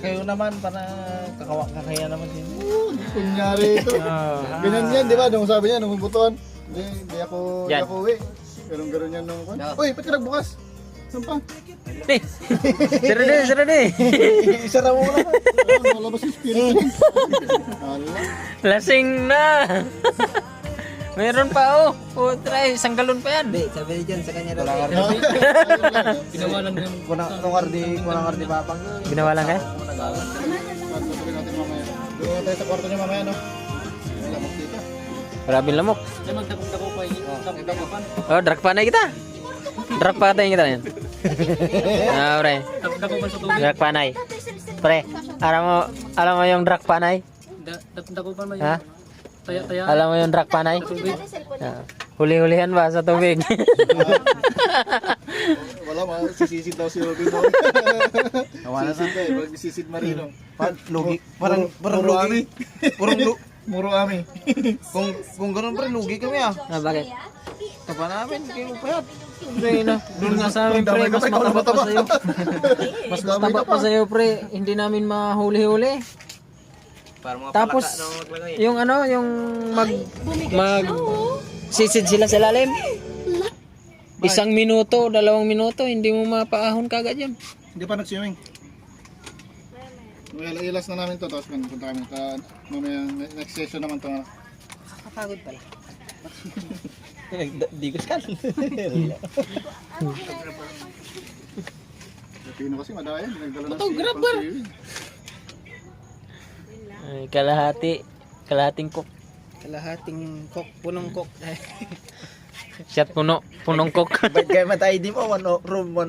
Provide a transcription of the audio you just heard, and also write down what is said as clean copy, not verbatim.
Kayo naman, para kakaya naman din. Kunyari ito. Ganyan yan, di ba? Nung sabi niya, nung butuan. Hindi ako uwi. Ganun yan nung... Uy, ba't ka nagbukas? Saan pa? Sira din. Isara mo na. Malabas yung spirit. Lasing na. Meron pa try, isang galon pa yan. Hindi, sabi niya dyan sa kanya daw. Pinawalan yung kunang ardi papang. Ginawa lang kaya? Sabi natin mamaya. Doon tayo sa kwarto niya mamaya, no? Lamok dito. Maraming lamok. Diyan magdakong-dako pa yun. Dakupan. Oh, drag pa na kita. Drag pa tayo kita yan. Pre. Dakupan sa tubig. Drag panay. Pre, alam mo yung drag panay? Dakupan mo Ha? yun. Taya-taya. Alam mo yung drag panay? Huli-hulihan ba sa tubig? Wala, sisisid daw si Robin. Nawala na. Sisid ka eh, pag sisid Marino. Lugi. Parang Puro lugi. Muro ami. Kung ganun pre, lugi kami ah. Bakit? Tapa namin, kayo payat. Doon nga sa amin pre, mas mataba pa sa'yo. Mas mataba pa sa'yo pre, hindi namin mahuli-huli. Tapos, yung sisid sila sa lalim. 1 minuto, 2 minuto, hindi mo mapaahon kagad yan. Hindi pa nag-swimming. Ilas na namin to, tapos punta kami. Mamaya, next session naman to. Kapagod pala. Digos ka. Pino kasi madayan, nagdala ng swimming. Ay, kalahating cook. Kalahating kok, punong kok. Shot punong cook. Ba't kayo matay di mo? Room 1.